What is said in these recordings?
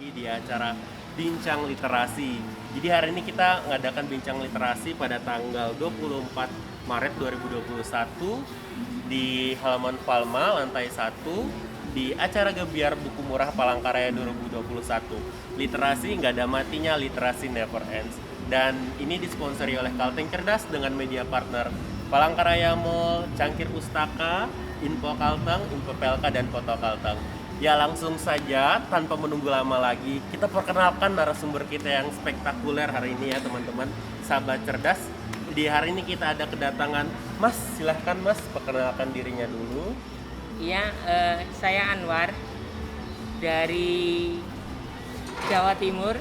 lagi di acara Bincang Literasi. Jadi hari ini kita mengadakan Bincang Literasi pada tanggal 24 Maret 2021 di halaman Palma lantai 1 di acara Gebiar Buku Murah Palangkaraya 2021. Literasi nggak ada matinya, literasi never ends. Dan ini disponsori oleh Kalteng Cerdas dengan media partner Palangkaraya Mall, Cangkir Pustaka, Info Kalteng, Info PLK, dan Foto Kalteng. Ya langsung saja tanpa menunggu lama lagi kita perkenalkan narasumber kita yang spektakuler hari ini ya teman-teman sahabat cerdas. Di hari ini kita ada kedatangan Mas, silahkan Mas perkenalkan dirinya dulu. Iya, saya Anwar dari Jawa Timur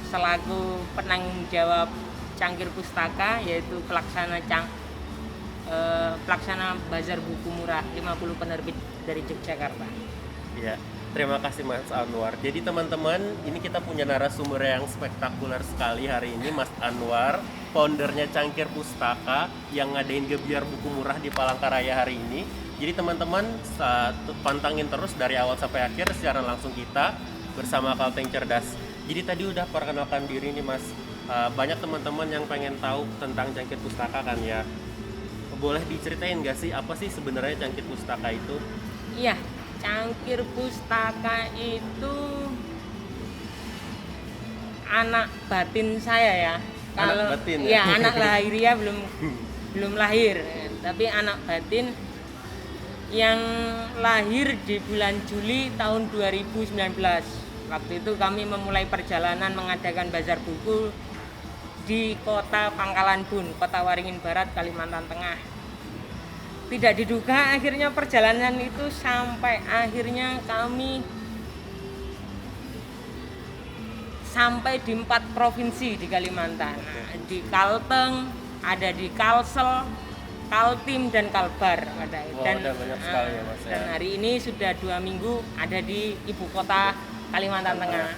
selaku penanggung jawab Cangkir Pustaka, yaitu pelaksana bazar buku murah 50 penerbit dari Yogyakarta. Ya, terima kasih Mas Anwar. Jadi teman-teman, ini kita punya narasumber yang spektakuler sekali hari ini, Mas Anwar, foundernya Cangkir Pustaka yang ngadain Gebiar Buku Murah di Palangkaraya hari ini. Jadi teman-teman pantangin terus dari awal sampai akhir secara langsung kita bersama Kalteng Cerdas. Jadi tadi udah perkenalkan diri nih Mas. Banyak teman-teman yang pengen tahu tentang Cangkir Pustaka kan ya. Boleh diceritain nggak sih apa sih sebenarnya Cangkir Pustaka itu? Iya, Cangkir Pustaka itu anak batin saya ya. Anak batin ya? Iya, anak lahiriah belum lahir, tapi anak batin yang lahir di bulan Juli tahun 2019. Waktu itu kami memulai perjalanan mengadakan bazar buku di kota Pangkalan Bun, Kota Waringin Barat, Kalimantan Tengah. Tidak diduga akhirnya perjalanan itu sampai akhirnya kami sampai di 4 provinsi di Kalimantan. Di Kalteng, ada di Kalsel, Kaltim, dan Kalbar. Ada banyak sekali ya Mas. Dan hari ini sudah 2 minggu ada di ibu kota Kalimantan Tengah,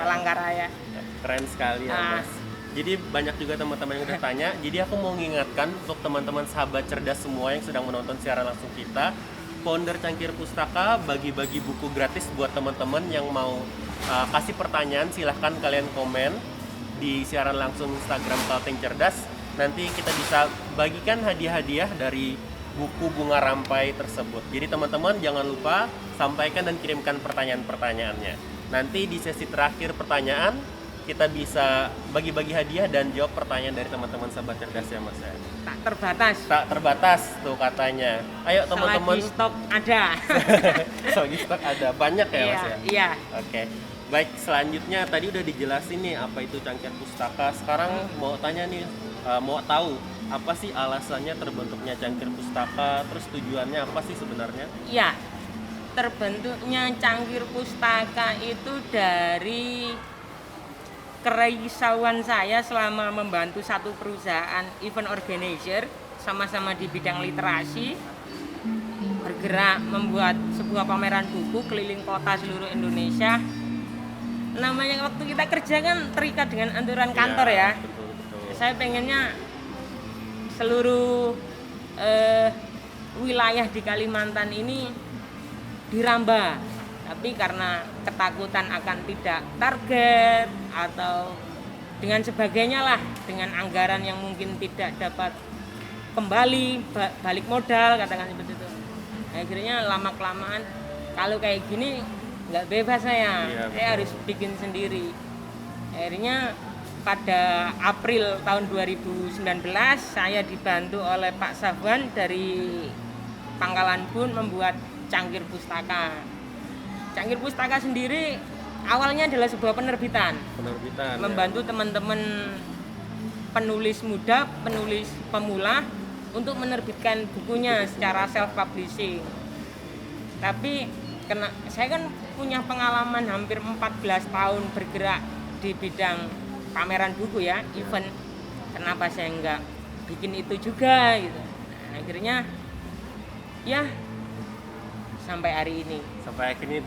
Palangkaraya. Keren sekali ya Mas. Jadi banyak juga teman-teman yang udah tanya. Jadi aku mau mengingatkan untuk teman-teman sahabat cerdas semua yang sedang menonton siaran langsung kita, founder Cangkir Pustaka bagi-bagi buku gratis buat teman-teman yang mau kasih pertanyaan. Silahkan kalian komen di siaran langsung Instagram Kalteng Cerdas. Nanti kita bisa bagikan hadiah-hadiah dari buku bunga rampai tersebut. Jadi teman-teman jangan lupa sampaikan dan kirimkan pertanyaan-pertanyaannya. Nanti di sesi terakhir pertanyaan kita bisa bagi-bagi hadiah dan jawab pertanyaan dari teman-teman sahabat cerdas ya Mas ya. Tak terbatas tuh katanya. Ayo teman-teman. Selagi stok ada. Selagi stok ada. Banyak ya Mas ya? Iya. Oke. Baik, selanjutnya tadi udah dijelasin nih apa itu Cangkir Pustaka. Sekarang mau tanya nih, mau tahu apa sih alasannya terbentuknya Cangkir Pustaka, terus tujuannya apa sih sebenarnya? Iya. Terbentuknya Cangkir Pustaka itu dari kerisauan saya selama membantu satu perusahaan event organizer sama-sama di bidang literasi, bergerak membuat sebuah pameran buku keliling kota seluruh Indonesia. Namanya waktu kita kerja kan terikat dengan aturan kantor ya. Betul. Saya pengennya seluruh wilayah di Kalimantan ini dirambah. Tapi karena ketakutan akan tidak target atau dengan sebagainya lah, dengan anggaran yang mungkin tidak dapat kembali balik modal katakan seperti itu. Akhirnya lama-kelamaan kalau kayak gini nggak bebas saya harus bikin sendiri. Akhirnya pada April tahun 2019 saya dibantu oleh Pak Safwan dari Pangkalan Bun membuat Cangkir Pustaka. Cangkir Pustaka sendiri awalnya adalah sebuah penerbitan membantu teman-teman penulis muda, penulis pemula untuk menerbitkan bukunya secara self publishing. Tapi saya kan punya pengalaman hampir 14 tahun bergerak di bidang pameran buku ya, event. Kenapa saya nggak bikin itu juga gitu. Nah, akhirnya ya sampai hari ini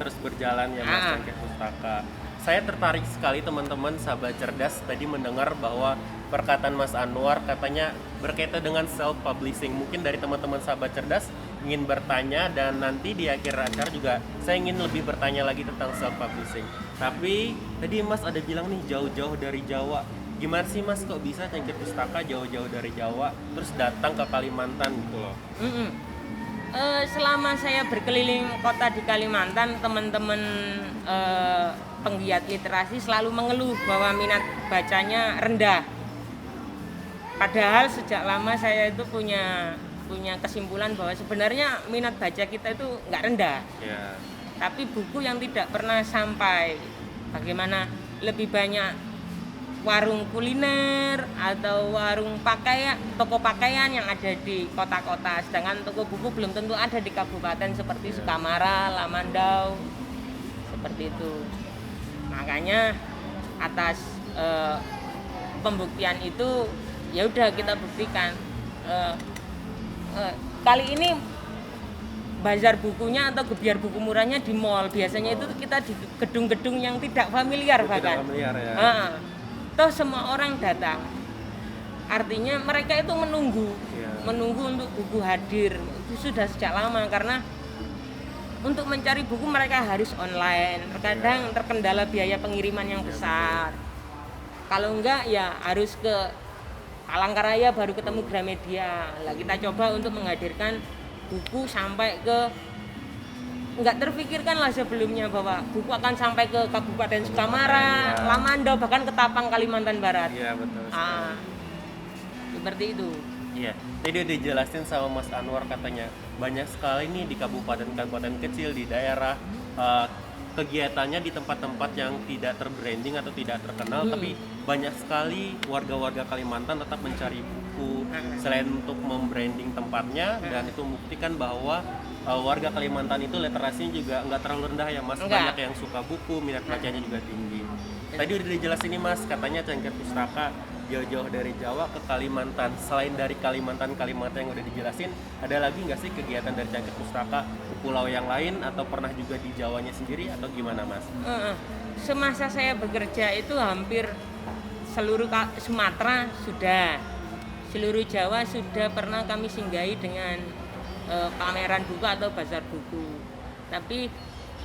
terus berjalan ya Mas Cangkir Pustaka. Saya tertarik sekali teman-teman sahabat cerdas tadi mendengar bahwa perkataan Mas Anwar katanya berkaitan dengan self publishing. Mungkin dari teman-teman sahabat cerdas ingin bertanya, dan nanti di akhir acara juga saya ingin lebih bertanya lagi tentang self publishing. Tapi tadi Mas ada bilang nih jauh-jauh dari Jawa. Gimana sih Mas kok bisa Cangkir Pustaka jauh-jauh dari Jawa terus datang ke Kalimantan gitu loh? Selama saya berkeliling kota di Kalimantan, teman-teman penggiat literasi selalu mengeluh bahwa minat bacanya rendah. Padahal sejak lama saya itu punya kesimpulan bahwa sebenarnya minat baca kita itu nggak rendah. Ya. Tapi buku yang tidak pernah sampai, bagaimana lebih banyak warung kuliner atau warung pakaian, toko pakaian yang ada di kota-kota, sedangkan toko buku belum tentu ada di kabupaten seperti Sukamara, Lamandau, seperti itu. Makanya atas pembuktian itu ya udah kita buktikan. Kali ini bazar bukunya atau gebyar buku murahnya di mall. Biasanya itu kita di gedung-gedung yang tidak familiar bahkan. Tidak familiar ya. Toh semua orang datang. Artinya mereka itu menunggu untuk buku hadir. Itu sudah sejak lama karena untuk mencari buku mereka harus online. Terkadang terkendala biaya pengiriman yang besar. Kalau enggak ya harus ke Palangkaraya baru ketemu Gramedia. Lah kita coba untuk menghadirkan buku sampai ke, nggak terfikirkan lah sebelumnya bahwa buku akan sampai ke Kabupaten Sukamara, Lamandau, bahkan ke Tapang, Kalimantan Barat. Iya betul. Seperti itu. Iya, tadi udah dijelasin sama Mas Anwar katanya banyak sekali nih di kabupaten-kabupaten kecil di daerah kegiatannya di tempat-tempat yang tidak terbranding atau tidak terkenal, tapi banyak sekali warga-warga Kalimantan tetap mencari buku selain untuk membranding tempatnya, dan itu membuktikan bahwa warga Kalimantan itu literasinya juga nggak terlalu rendah ya Mas. Banyak yang suka buku, minat bacanya juga tinggi. Tadi udah dijelasin nih Mas, katanya Cangkir Pustaka jauh-jauh dari Jawa ke Kalimantan. Selain dari Kalimantan yang udah dijelasin, ada lagi nggak sih kegiatan dari Cangkir Pustaka ke pulau yang lain atau pernah juga di Jawanya sendiri atau gimana Mas? Semasa saya bekerja itu hampir seluruh Sumatera sudah, seluruh Jawa sudah pernah kami singgahi dengan pameran buku atau bazar buku. Tapi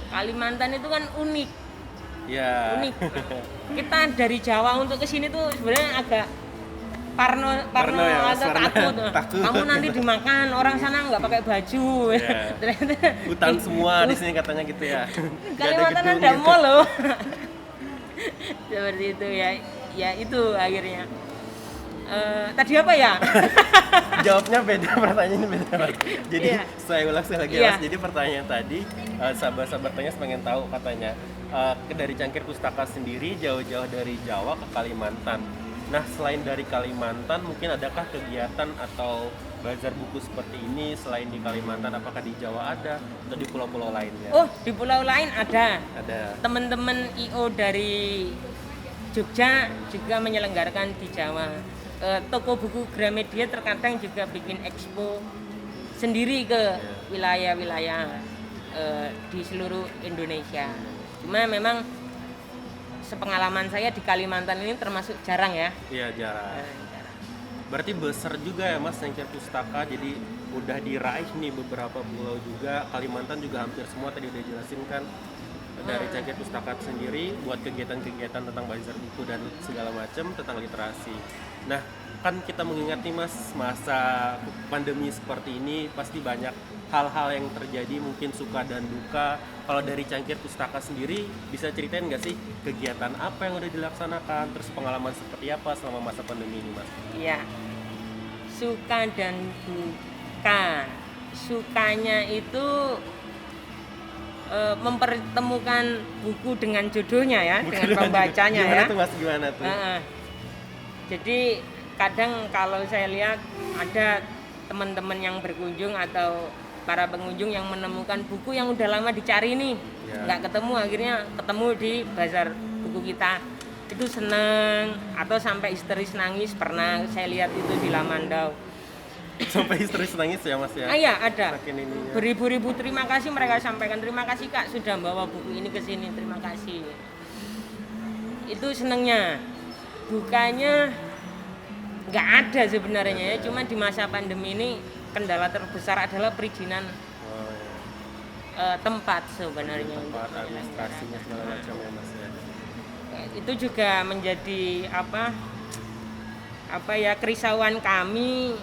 Kalimantan itu kan unik. Ya. Unik. Kita dari Jawa untuk ke sini tuh sebenarnya agak parno ya, atau takut. Kamu nanti dimakan orang sana nggak pakai baju. Yeah. Hutan semua di sini katanya gitu ya. Kalimantan ada mall loh. Seperti itu ya. Ya itu akhirnya. Tadi apa ya? Jawabnya beda, pertanyaannya beda. Jadi saya ulang sekali lagi Mas. Jadi pertanyaan tadi sahabat-sahabat tanya pengen tahu katanya dari Cangkir Pustaka sendiri jauh-jauh dari Jawa ke Kalimantan. Nah selain dari Kalimantan mungkin adakah kegiatan atau bazar buku seperti ini selain di Kalimantan? Apakah di Jawa ada atau di pulau-pulau lainnya? Oh di pulau lain ada. Ada. Teman-teman IO dari Jogja juga menyelenggarakan di Jawa. Toko buku Gramedia terkadang juga bikin expo sendiri ke wilayah-wilayah di seluruh Indonesia. Cuma memang sepengalaman saya di Kalimantan ini termasuk jarang ya. Iya jarang. Berarti besar juga ya Mas Cangkir Pustaka, jadi udah diraih nih beberapa pulau juga. Kalimantan juga hampir semua tadi udah jelasin kan. Dari Cangkir Pustaka sendiri buat kegiatan-kegiatan tentang bazar buku dan segala macam tentang literasi. Nah, kan kita mengingat nih Mas, masa pandemi seperti ini pasti banyak hal-hal yang terjadi, mungkin suka dan duka. Kalau dari Cangkir Pustaka sendiri bisa ceritain nggak sih kegiatan apa yang udah dilaksanakan, terus pengalaman seperti apa selama masa pandemi ini Mas? Iya, suka dan duka. Sukanya itu mempertemukan buku dengan jodohnya ya, dengan pembacanya gimana ya. Tuh Mas, gimana tuh? Jadi kadang kalau saya lihat ada teman-teman yang berkunjung atau para pengunjung yang menemukan buku yang udah lama dicari nih, nggak ketemu, akhirnya ketemu di bazar buku kita, itu seneng atau sampai histeris nangis. Pernah saya lihat itu di Lamandau. Sampai histeris nangis ya Mas ya? Iya ada. Ya. Beribu-ribu terima kasih mereka sampaikan, terima kasih Kak sudah bawa buku ini ke sini, terima kasih. Itu senengnya. Dukanya nggak ada sebenarnya ya, cuma di masa pandemi ini kendala terbesar adalah perizinan tempat sebenarnya. Tempat administrasinya segala macam ya Mas ya. itu juga menjadi kerisauan kami,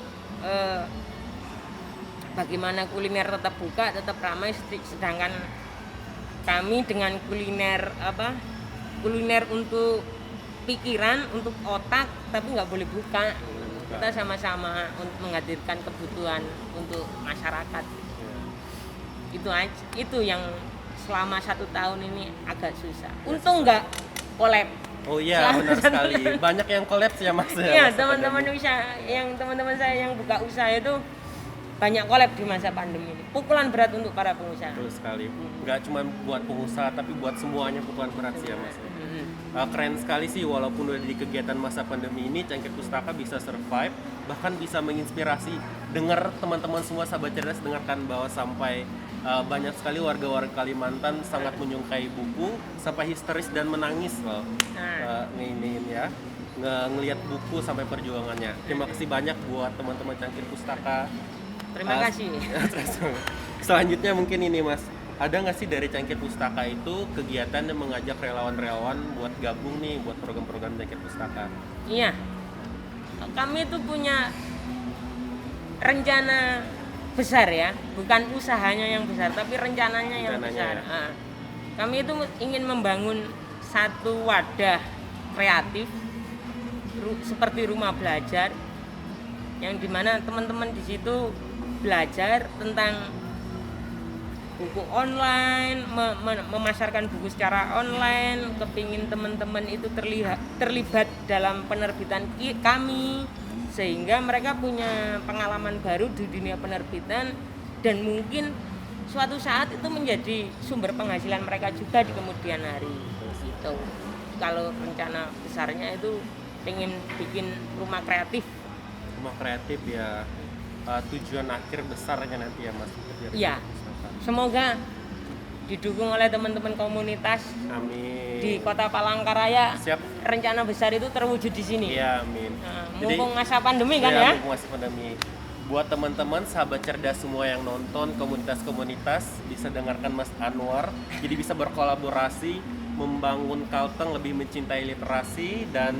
bagaimana kuliner tetap buka, tetap ramai, sedangkan kami dengan kuliner untuk pikiran, untuk otak, tapi nggak boleh buka. Kita sama-sama untuk menghadirkan kebutuhan untuk masyarakat. Itu yang selama 1 tahun ini agak susah. Untung nggak collab. Oh iya, benar sekali. Banyak yang collab ya Mas. Iya, teman-teman saya yang buka usaha itu banyak collab di masa pandemi ini. Pukulan berat untuk para pengusaha. Betul sekali. Nggak cuma buat pengusaha, tapi buat semuanya pukulan berat sih ya Mas. Keren sekali sih, walaupun udah di kegiatan masa pandemi ini, Cangkir Pustaka bisa survive, bahkan bisa menginspirasi. Dengar teman-teman semua sahabat cerdas, dengarkan bahwa sampai banyak sekali warga-warga Kalimantan sangat menyukai buku, sampai histeris dan menangis loh. Ngelihat buku sampai perjuangannya. Terima kasih banyak buat teman-teman Cangkir Pustaka. Terima kasih. Selanjutnya mungkin ini Mas, ada nggak sih dari Cangkir Pustaka itu kegiatan yang mengajak relawan-relawan buat gabung nih buat program-program Cangkir Pustaka? Iya, kami itu punya rencana besar ya, bukan usahanya yang besar, tapi rencananya yang besar. Ya. Kami itu ingin membangun satu wadah kreatif seperti rumah belajar, yang dimana teman-teman di situ belajar tentang buku online, memasarkan buku secara online. Kepingin teman-teman itu terlibat dalam penerbitan kami, sehingga mereka punya pengalaman baru di dunia penerbitan, dan mungkin suatu saat itu menjadi sumber penghasilan mereka juga di kemudian hari. Itu kalau rencana besarnya itu pengen bikin rumah kreatif. Rumah kreatif ya, tujuan akhir besarnya nanti ya Mas? Iya. Semoga didukung oleh teman-teman komunitas. Amin. Di Kota Palangkaraya. Siap. Rencana besar itu terwujud di sini. Iya, amin. Mumpung masa pandemi kan ya? ya. Mumpung masa pandemi. Buat teman-teman sahabat cerdas semua yang nonton, komunitas-komunitas bisa dengarkan Mas Anwar. Jadi bisa berkolaborasi, membangun Kalteng lebih mencintai literasi, dan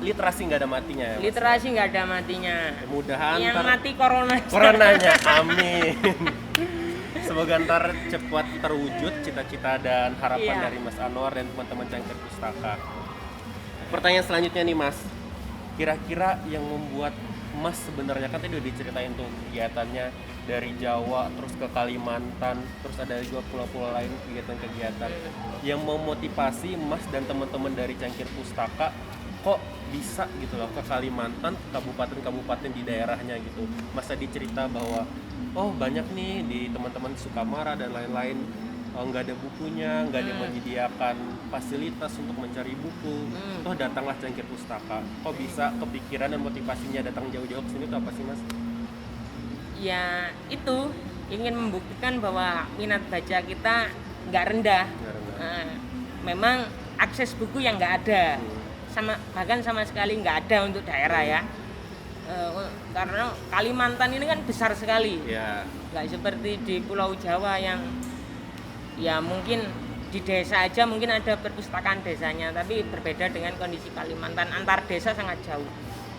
literasi nggak ada matinya ya Mas? Literasi nggak ada matinya. Mudahan yang mati coronanya. Amin. Semoga ntar cepat terwujud cita-cita dan harapan dari Mas Anwar dan teman-teman Cangkir Pustaka. Pertanyaan selanjutnya nih Mas, kira-kira yang membuat Mas sebenarnya, kan tadi udah diceritain tuh kegiatannya dari Jawa terus ke Kalimantan, terus ada juga pulau-pulau lain kegiatan-kegiatan yang memotivasi Mas dan teman-teman dari Cangkir Pustaka kok bisa gitu loh ke Kalimantan, kabupaten-kabupaten di daerahnya gitu. Mas tadi cerita bahwa oh banyak nih di teman-teman Sukamara dan lain-lain nggak ada bukunya, nggak ada yang menyediakan fasilitas untuk mencari buku. Toh datanglah Cangkir Pustaka. Kok bisa kepikiran dan motivasinya datang jauh-jauh ke sini itu apa sih Mas? Ya itu ingin membuktikan bahwa minat baca kita nggak rendah. Memang akses buku yang nggak ada. Bahkan sama sekali nggak ada untuk daerah ya, karena Kalimantan ini kan besar sekali, nggak seperti di Pulau Jawa yang ya mungkin di desa aja mungkin ada perpustakaan desanya, tapi berbeda dengan kondisi Kalimantan, antar desa sangat jauh.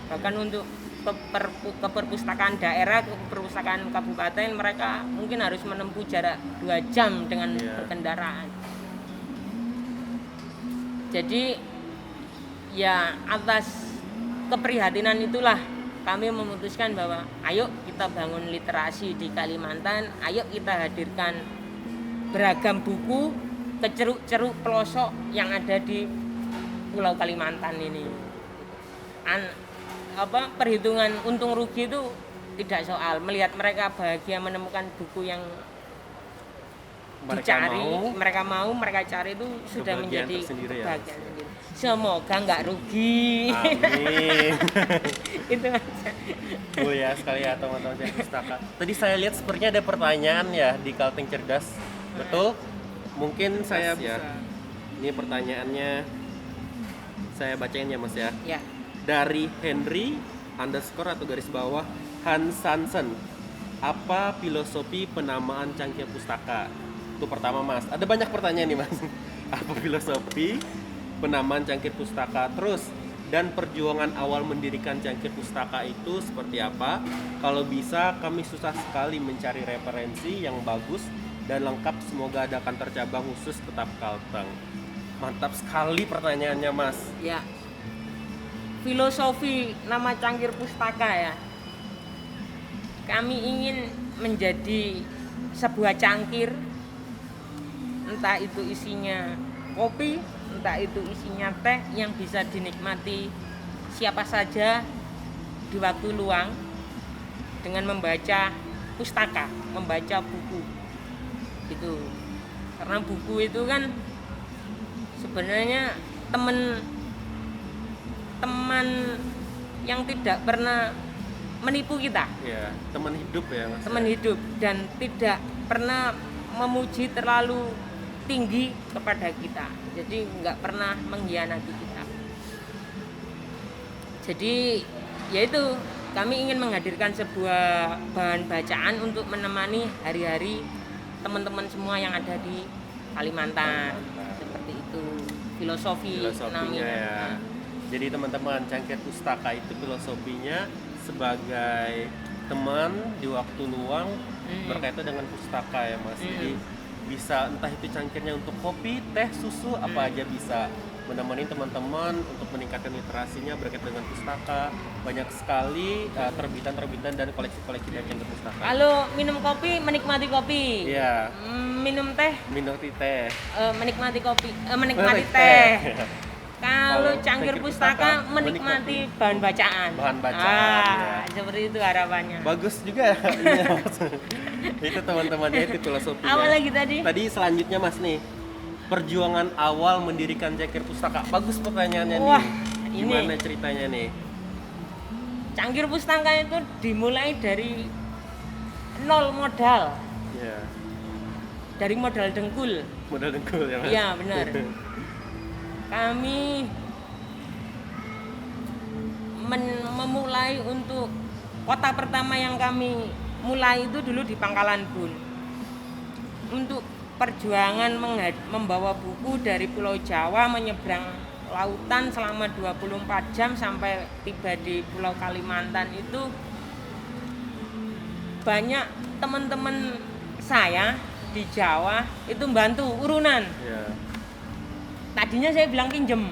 Bahkan untuk ke perpustakaan daerah, ke perpustakaan kabupaten, mereka mungkin harus menempuh jarak 2 jam dengan berkendaraan. Jadi ya atas keprihatinan itulah kami memutuskan bahwa ayo kita bangun literasi di Kalimantan, ayo kita hadirkan beragam buku ke ceruk-ceruk pelosok yang ada di Pulau Kalimantan ini. Perhitungan untung rugi itu tidak soal, melihat mereka bahagia menemukan buku yang mereka mau cari itu sudah menjadi kebahagiaan sendiri. Semoga nggak rugi. Amin. Itu aja. Ya sekali ya teman-teman Cangkir Pustaka. Tadi saya lihat sepertinya ada pertanyaan ya di Kalteng Cerdas. Betul? Mungkin saya bisa. Ini pertanyaannya saya bacain ya Mas ya. Ya. Dari Henry __ Hans Hansen. Apa filosofi penamaan Cangkir Pustaka? Itu pertama Mas. Ada banyak pertanyaan nih Mas. Apa filosofi penamaan Cangkir Pustaka. Terus dan perjuangan awal mendirikan Cangkir Pustaka itu seperti apa? Kalau bisa kami susah sekali mencari referensi yang bagus dan lengkap, semoga ada kantor cabang khusus tetap Kalteng. Mantap sekali pertanyaannya, Mas. Ya. Filosofi nama Cangkir Pustaka ya. Kami ingin menjadi sebuah cangkir, entah itu isinya kopi, entah itu isinya teh, yang bisa dinikmati siapa saja di waktu luang dengan membaca pustaka, membaca buku. Itu karena buku itu kan sebenarnya teman yang tidak pernah menipu kita. Ya, teman hidup ya, Mas. Teman hidup, dan tidak pernah memuji terlalu tinggi kepada kita, jadi nggak pernah mengkhianati kita. Jadi yaitu kami ingin menghadirkan sebuah bahan bacaan untuk menemani hari-hari teman-teman semua yang ada di Kalimantan. Seperti itu filosofinya Ya. Nah. Jadi teman-teman, Cangkir Pustaka itu filosofinya sebagai teman di waktu luang berkaitan dengan pustaka ya, Mas. Jadi bisa entah itu cangkirnya untuk kopi, teh, susu, apa aja bisa menemani teman-teman untuk meningkatkan literasinya berkaitan dengan pustaka. Banyak sekali terbitan-terbitan dan koleksi-koleksi dari Cangkir Pustaka. Kalau minum kopi menikmati kopi. Iya. Minum teh Minum teh. menikmati kopi, menikmati teh. Kalau Cangkir Pustaka menikmati bahan bacaan. Bahan bacaan. Ya. Seperti itu harapannya. Bagus juga ya. Iya, Mas. Itu teman-temannya itu filosofinya. Apa lagi tadi? Tadi selanjutnya, Mas, nih. Perjuangan awal mendirikan Cangkir Pustaka. Bagus pertanyaannya Wah, nih. Gimana ceritanya nih? Cangkir Pustaka itu dimulai dari nol modal. Ya. Dari modal dengkul. Modal dengkul ya, Mas. Iya, benar. Kami memulai untuk kota pertama yang kami mulai itu dulu di Pangkalan Bun. Untuk perjuangan membawa buku dari Pulau Jawa menyeberang lautan selama 24 jam sampai tiba di Pulau Kalimantan itu banyak teman-teman saya di Jawa itu bantu urunan. Ya. Tadinya saya bilang pinjem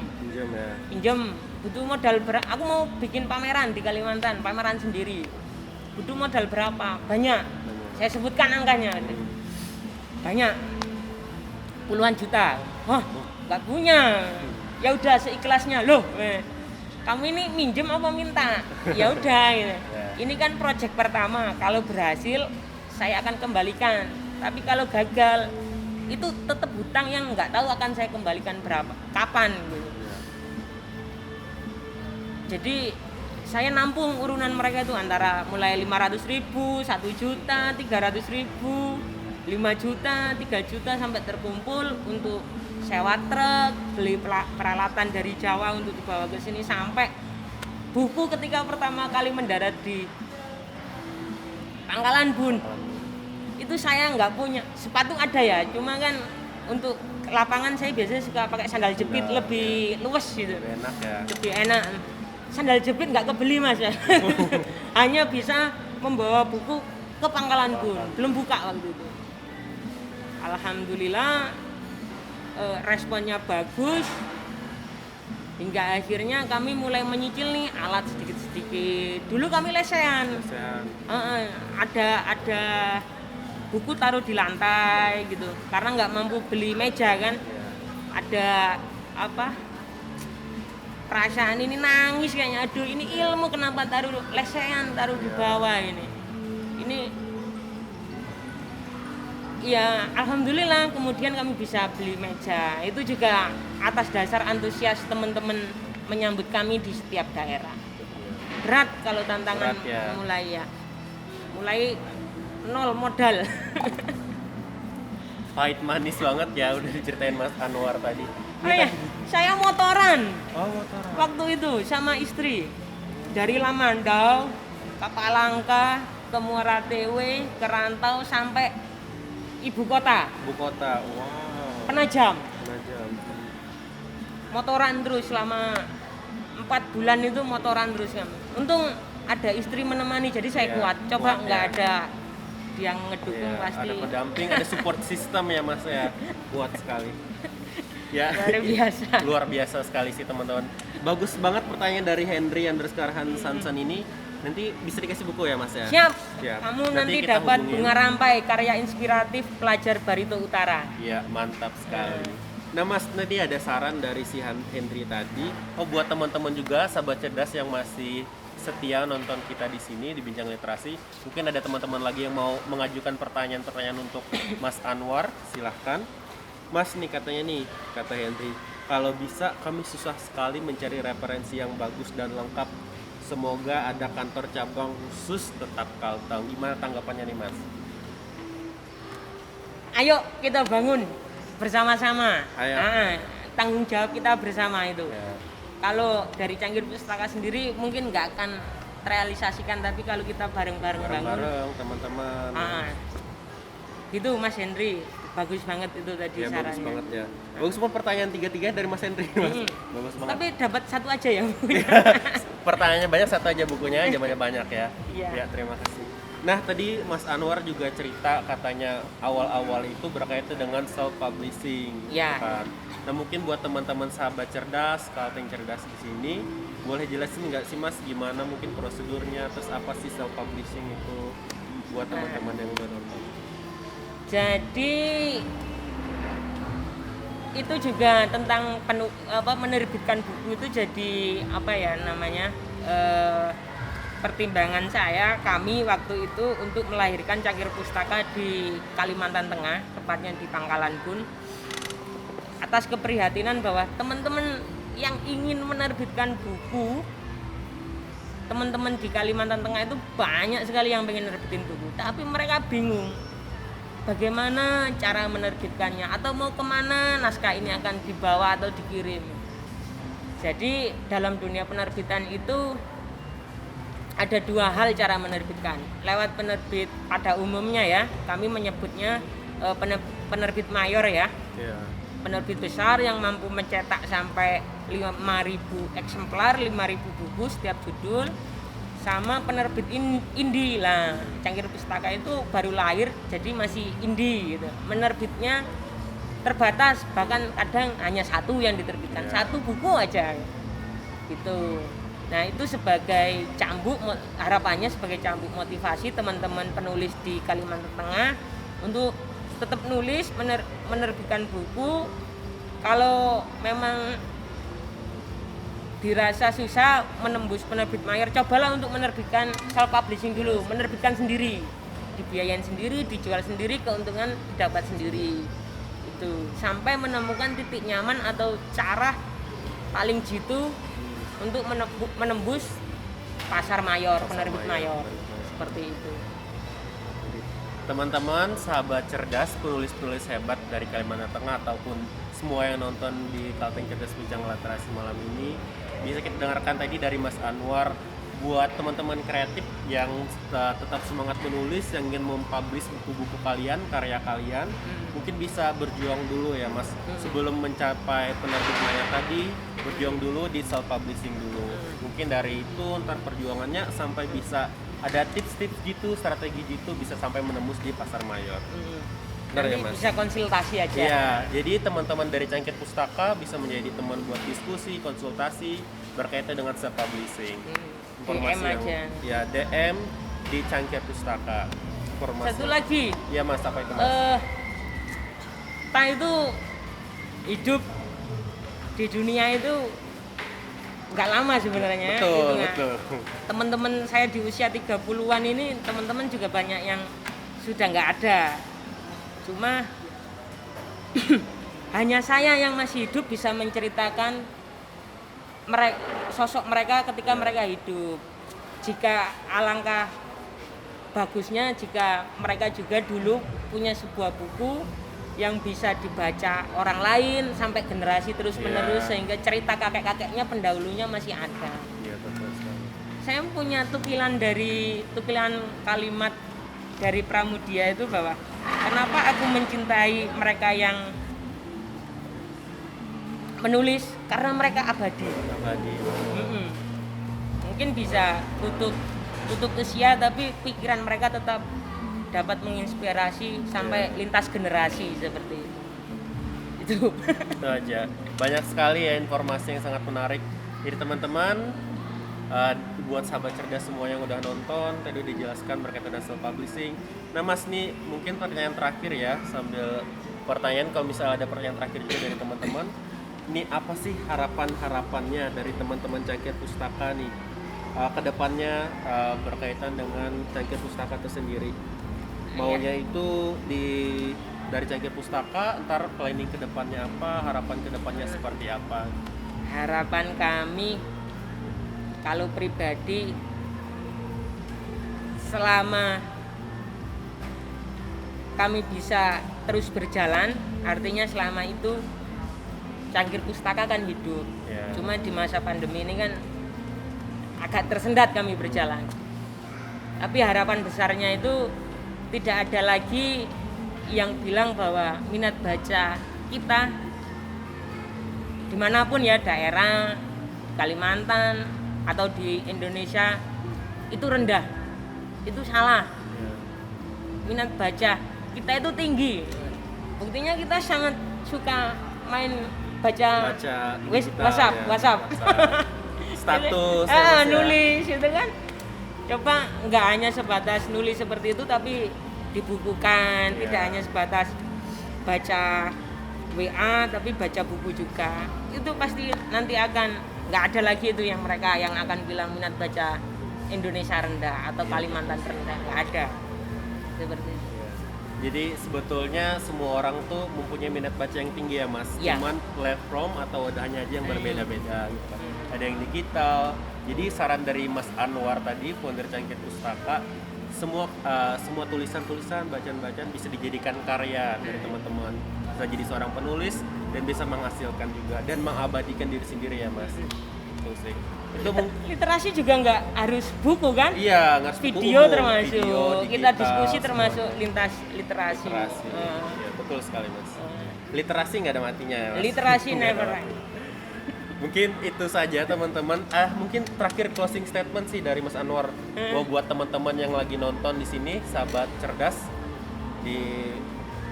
Ya. pinjem, butuh modal aku mau bikin pameran di Kalimantan, pameran sendiri, butuh modal berapa? Banyak. Saya sebutkan angkanya, banyak, puluhan juta. Wah, nggak punya. Ya udah seikhlasnya. Loh, kamu ini minjem apa minta? Ya udah gitu. Ini kan proyek pertama, kalau berhasil saya akan kembalikan, tapi kalau gagal itu tetap hutang yang nggak tahu akan saya kembalikan berapa, kapan gitu. Jadi saya nampung urunan mereka itu antara mulai 500.000, 1 juta, 300.000, 5 juta, 3 juta sampai terkumpul untuk sewa truk, beli peralatan dari Jawa untuk dibawa ke sini, sampai buku ketika pertama kali mendarat di Pangkalan Bun. Itu saya nggak punya, sepatu ada ya, cuma kan untuk lapangan saya biasanya suka pakai sandal jepit, lebih luwes gitu. Lebih enak ya. Lebih enak. Sandal jepit nggak kebeli, Mas. Hanya bisa membawa buku ke Pangkalan Bun, belum buka waktu itu. Alhamdulillah responnya bagus, hingga akhirnya kami mulai menyicil nih alat sedikit-sedikit. Dulu kami lesehan. Ada buku taruh di lantai gitu, karena nggak mampu beli meja kan. Ada perasaan ini nangis kayaknya, aduh ini ilmu kenapa taruh lesehan, taruh di bawah ini ya. Alhamdulillah kemudian kami bisa beli meja, itu juga atas dasar antusias teman-teman menyambut kami di setiap daerah. Berat kalau tantangan mulai nol modal. Pahit manis banget ya, udah diceritain Mas Anwar tadi. Saya motoran. Oh, motoran. Waktu itu sama istri dari Lamandau ke Palangka ke Muara Tewe ke Rantau sampai ibu kota. Ibu kota, wow. Penajam. motoran terus selama 4 bulan itu motoran terus kami. Untung ada istri menemani jadi saya Iya, kuat. Coba kuat nggak ya. ada yang ngedukung Ya, pasti ada pendamping, ada support system ya Mas ya. Kuat sekali. Ya. luar biasa. Luar biasa sekali sih teman-teman. Bagus banget pertanyaan dari Henry underscore Hansanson ini. Nanti bisa dikasih buku ya Mas ya? Siap. Siap. Kamu Nanti nanti kita dapat hubungin. bunga rampai karya inspiratif pelajar Barito Utara. Iya, mantap sekali. Nah Mas, tadi ada saran dari si Henry tadi. Oh, buat teman-teman juga sahabat cerdas yang masih setia nonton kita di sini di Bincang Literasi, mungkin ada teman-teman lagi yang mau mengajukan pertanyaan-pertanyaan untuk Mas Anwar, silahkan. Mas nih katanya nih, kata Henry, kalau bisa kami susah sekali mencari referensi yang bagus dan lengkap. Semoga ada kantor cabang khusus tetap Kalteng. Gimana tanggapannya nih Mas? Ayo kita bangun bersama-sama. Ayo. Tanggung jawab kita bersama itu. Ya. Kalau dari Cangkir Pustaka sendiri mungkin nggak akan terrealisasikan, tapi kalau kita bareng-bareng bangun. Bareng-bareng teman-teman. Gitu Mas Henry, bagus banget itu tadi Ya, sarannya. bagus banget ya. Bagus banget pertanyaan tiga-tiga dari Mas Henry, Mas. Bagus banget. Tapi dapat satu aja ya. Pertanyaannya banyak, satu aja bukunya, jawabannya banyak ya. Iya. Ya, terima kasih. Nah, tadi Mas Anwar juga cerita katanya awal-awal itu berkaitan dengan self publishing, Iya. kan. Nah, mungkin buat teman-teman sahabat cerdas, Kalteng cerdas di sini, boleh jelasin nggak sih Mas gimana mungkin prosedurnya, terus apa sih self publishing itu buat teman-teman yang udah nonton? Jadi itu juga tentang menerbitkan buku itu jadi apa ya namanya pertimbangan kami waktu itu untuk melahirkan Cangkir Pustaka di Kalimantan Tengah, tepatnya di Pangkalan Bun, atas keprihatinan bahwa teman-teman yang ingin menerbitkan buku, teman-teman di Kalimantan Tengah itu banyak sekali yang pengen nerbitin buku, tapi mereka bingung bagaimana cara menerbitkannya atau mau kemana naskah ini akan dibawa atau dikirim. Jadi dalam dunia penerbitan itu ada dua hal cara menerbitkan. Lewat penerbit pada umumnya ya, kami menyebutnya penerbit mayor ya. Iya. Penerbit besar yang mampu mencetak sampai 5.000 eksemplar, 5.000 buku setiap judul. Sama penerbit indie lah. Cangkir Pustaka itu baru lahir jadi masih indie gitu. Menerbitnya terbatas, bahkan kadang hanya satu yang diterbitkan, satu buku aja gitu. Nah itu sebagai cambuk, harapannya sebagai cambuk motivasi teman-teman penulis di Kalimantan Tengah untuk tetap nulis, menerbitkan buku. Kalau memang dirasa susah menembus penerbit mayor, cobalah untuk menerbitkan self publishing dulu, menerbitkan sendiri, dibiayain sendiri, dijual sendiri, keuntungan didapat sendiri. Itu sampai menemukan titik nyaman atau cara paling jitu untuk menembus pasar mayor, penerbit mayor. Seperti itu. Teman-teman, sahabat cerdas, penulis-penulis hebat dari Kalimantan Tengah ataupun semua yang nonton di Kalteng Cerdas Bincang Literasi malam ini, bisa kita dengarkan tadi dari Mas Anwar. Buat teman-teman kreatif yang tetap semangat menulis, yang ingin mempublish buku-buku kalian, karya kalian, mungkin bisa berjuang dulu ya Mas. Sebelum mencapai penerbit mayor tadi, berjuang dulu di self publishing dulu. Mungkin dari itu ntar perjuangannya sampai bisa ada tips-tips gitu, strategi gitu, bisa sampai menembus di pasar mayor. Benar ya, Nanti Mas? bisa konsultasi aja. Iya, jadi teman-teman dari Cangkir Pustaka bisa menjadi teman buat diskusi, konsultasi berkaitan dengan self publishing. Informasi DM yang aja. ya DM di Cangkir Pustaka. Informasi. Satu lagi, Iya Mas, apa itu Mas? kita itu hidup di dunia itu nggak lama sebenarnya. Betul, gitu, nah. betul. Teman-teman saya di usia 30-an ini, teman-teman juga banyak yang sudah nggak ada. Cuma hanya saya yang masih hidup bisa menceritakan sosok mereka ketika mereka hidup. Jika alangkah bagusnya jika mereka juga dulu punya sebuah buku yang bisa dibaca orang lain sampai generasi terus menerus, sehingga cerita kakek-kakeknya pendahulunya masih ada. Iya, betul sekali. Saya punya tukilan kalimat dari Pramudia itu bahwa kenapa aku mencintai mereka yang menulis karena mereka abadi. Abadi. Mm-mm. Mungkin bisa tutup usia, tapi pikiran mereka tetap dapat menginspirasi sampai lintas generasi seperti itu. Itu aja. Banyak sekali ya informasi yang sangat menarik. Jadi teman-teman, buat sahabat cerdas semua yang udah nonton, tadi dijelaskan berkaitan dengan self publishing. Nah Mas, nih mungkin pertanyaan terakhir ya, sambil pertanyaan kalau misalnya ada pertanyaan terakhir juga dari teman-teman. Ini apa sih harapannya dari teman-teman Cangkir Pustaka nih kedepannya berkaitan dengan Cangkir Pustaka itu sendiri? Maunya itu dari Cangkir Pustaka, ntar planning kedepannya apa, harapan kedepannya seperti apa? harapan kami kalau pribadi, selama kami bisa terus berjalan, artinya selama itu Cangkir Pustaka kan hidup. Ya. Cuma di masa pandemi ini kan agak tersendat kami berjalan. Tapi harapan besarnya itu tidak ada lagi yang bilang bahwa minat baca kita dimanapun ya, daerah Kalimantan atau di Indonesia itu rendah, itu salah. Minat baca kita itu tinggi, buktinya kita sangat suka main baca digital, WhatsApp. Status nulis itu kan. Coba nggak hanya sebatas nulis seperti itu, tapi dibukukan, tidak hanya sebatas baca WA, tapi baca buku juga. Itu pasti nanti akan nggak ada lagi itu yang mereka yang akan bilang minat baca Indonesia rendah atau Kalimantan rendah, nggak ada seperti itu. Jadi sebetulnya semua orang tuh mempunyai minat baca yang tinggi ya Mas. Ya. Cuman platform atau wadahnya aja yang berbeda-beda gitu. Ada yang digital. Jadi saran dari Mas Anwar tadi, founder Cangkir Pustaka, semua tulisan-tulisan, bacaan-bacaan bisa dijadikan karya dari teman-teman. Bisa jadi seorang penulis dan bisa menghasilkan juga dan mengabadikan diri sendiri ya Mas. Itu sih. Itu Literasi juga nggak harus buku kan? iya, nggak harus buku Video umum, termasuk, video, kita digital, diskusi semua. termasuk lintas literasi. Ya, betul sekali Mas. Literasi nggak ada matinya ya Mas. Literasi Nggak never ada end. Mungkin itu saja teman-teman. Mungkin terakhir closing statement sih dari Mas Anwar. Buat teman-teman yang lagi nonton di sini, sahabat cerdas di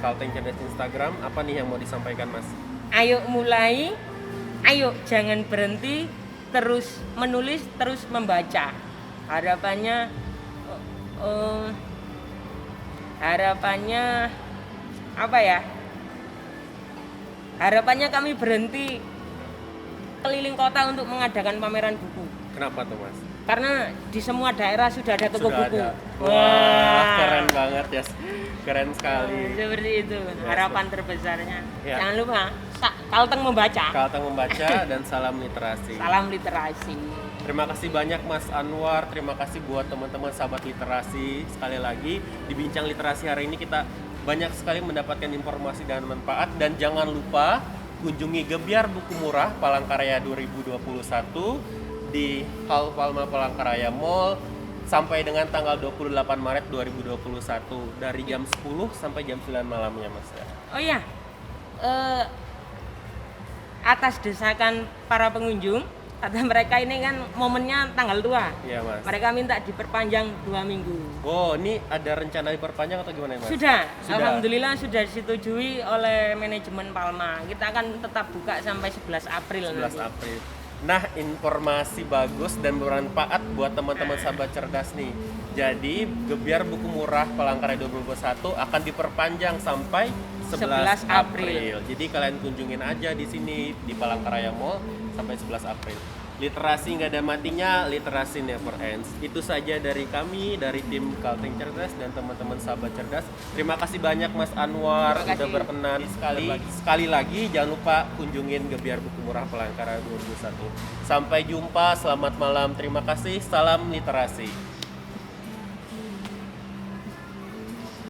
Kalteng Cerdas Instagram, apa nih yang mau disampaikan Mas? Ayo mulai, ayo jangan berhenti, terus menulis, terus membaca. Harapannya apa ya? Harapannya kami berhenti keliling kota untuk mengadakan pameran buku. Kenapa tuh Mas? Karena di semua daerah sudah ada toko Sudah buku. ada. Wah, keren banget ya. Keren sekali. Seperti itu harapan terbesarnya. Ya. Jangan lupa Kalteng membaca. Kalteng membaca dan salam literasi. Salam literasi. Terima kasih banyak Mas Anwar, terima kasih buat teman-teman sahabat literasi. Sekali lagi di Bincang Literasi hari ini kita banyak sekali mendapatkan informasi dan manfaat, dan jangan lupa kunjungi Gebyar Buku Murah Palangkaraya 2021 di Hall Palma Palangkaraya Mall sampai dengan tanggal 28 Maret 2021 dari jam 10 sampai jam 9 malamnya Mas. Oh iya, atas desakan para pengunjung, kata mereka ini kan momennya tanggal tua. Iya Mas. Mereka minta diperpanjang 2 minggu. Oh, ini ada rencana diperpanjang atau gimana Mas? Sudah. Alhamdulillah sudah disetujui oleh manajemen Palma. Kita akan tetap buka sampai 11 April 11 nanti. April. Nah, informasi bagus dan bermanfaat buat teman-teman sahabat cerdas nih. Jadi, Gebyar Buku Murah Palangkaraya 2021 akan diperpanjang sampai 11 April. Jadi kalian kunjungin aja di sini di Palangkaraya Mall sampai 11 April. Literasi nggak ada matinya, literasi never ends. Itu saja dari kami, dari tim Kalteng Cerdas dan teman-teman sahabat cerdas. Terima kasih banyak Mas Anwar sudah berkenan. Sekali lagi jangan lupa kunjungin Gebyar Buku Murah Palangkaraya 2021. Sampai jumpa, selamat malam, terima kasih, salam literasi.